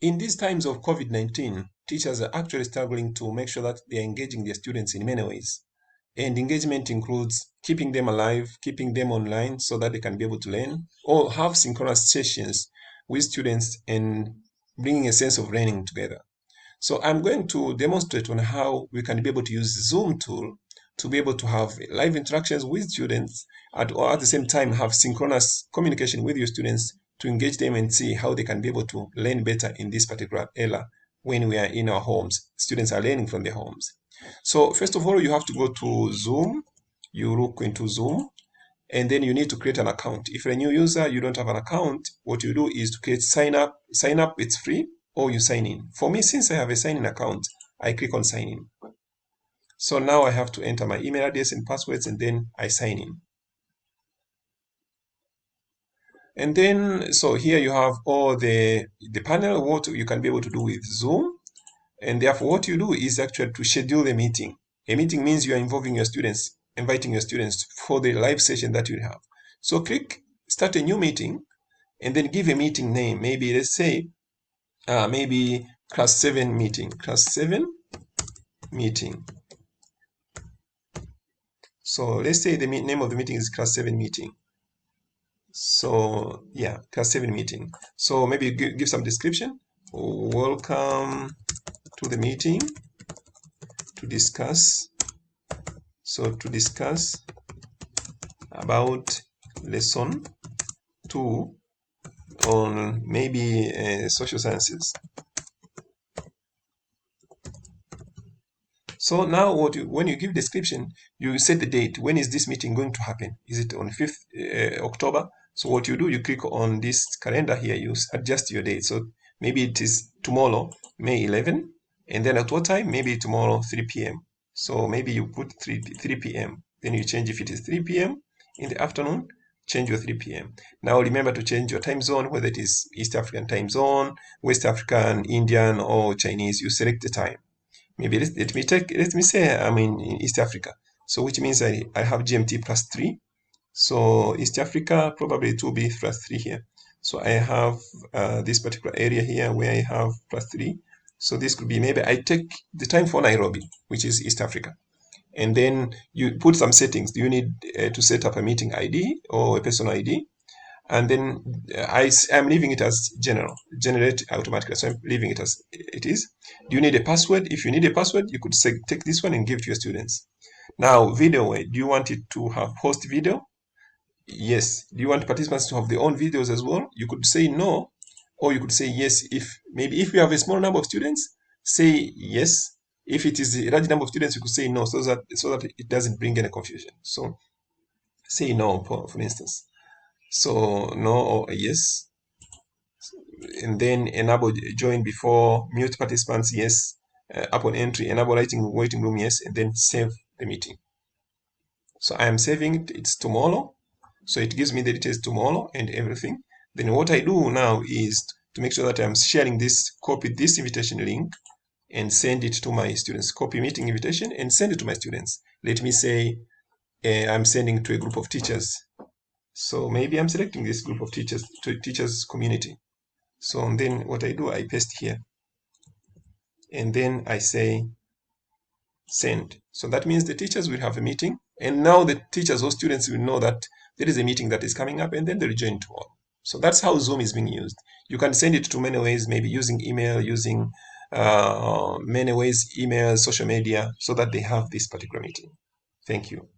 In these times of COVID-19, teachers are actually struggling to make sure that they are engaging their students in many ways. And engagement includes keeping them alive, keeping them online so that they can be able to learn, or have synchronous sessions with students and bringing a sense of learning together. So I'm going to demonstrate on how we can be able to use Zoom tool to be able to have live interactions with students or at the same time have synchronous communication with your students to engage them and see how they can be able to learn better in this particular era when we are in our homes. Students are learning from their homes. So first of all, you have to go to Zoom. You look into Zoom, and then you need to create an account. If you're a new user, you don't have an account, what you do is to create sign up. Sign up, it's free, or you sign in. For me, since I have a sign-in account, I click on sign in. So now I have to enter my email address and passwords, and then I sign in. And then, so here you have all the panel, what you can be able to do with Zoom. And therefore, what you do is actually to schedule the meeting. A meeting means you are involving your students, inviting your students for the live session that you have. So click start a new meeting, and then give a meeting name. Maybe let's say, maybe class 7 meeting, class 7 meeting. So let's say the name of the meeting is class 7 meeting. So yeah, class 7 meeting. So maybe give some description. Welcome to the meeting to discuss. So to discuss about lesson 2 on maybe social sciences. So now when you give description, you set the date. When is this meeting going to happen? Is it on 5th October? So what you do, you click on this calendar here, you adjust your date. So maybe it is tomorrow, May 11, and then at what time? Maybe tomorrow, 3 p.m. So maybe you put 3 p.m. Then you change if it is 3 p.m. in the afternoon, change your 3 p.m. Now remember to change your time zone, whether it is East African time zone, West African, Indian, or Chinese. You select the time. Maybe let me say I'm in East Africa. So which means I have GMT plus 3. So East Africa, probably it will be plus 3 here. So I have this particular area here where I have plus 3. So this could be, maybe I take the time for Nairobi, which is East Africa. And then you put some settings. Do you need to set up a meeting ID or a personal ID? And then I'm leaving it as generate automatically. So I'm leaving it as it is. Do you need a password? If you need a password, you could say, take this one and give to your students. Now, video, do you want it to have host video? Yes. Do you want participants to have their own videos as well? You could say no, or you could say yes. If you have a small number of students, say yes. If it is a large number of students, you could say no, so that it doesn't bring any confusion. So say no, for instance. So no or yes, and then enable join before, mute participants, yes, upon entry, enable waiting room, yes, and then save the meeting. So I am saving it. It's tomorrow, so it gives me the details tomorrow and everything. Then what I do now is to make sure that I'm sharing this, copy this invitation link and send it to my students. Copy meeting invitation and send it to my students. Let me say I'm sending to a group of teachers. So maybe I'm selecting this group of teachers to teachers community. So then what I do, I paste here. And then I say send. So that means the teachers will have a meeting. And now the teachers or students will know that there is a meeting that is coming up, and then they'll join to all. So that's how Zoom is being used. You can send it to many ways, maybe using email, using many ways, email, social media, so that they have this particular meeting. Thank you.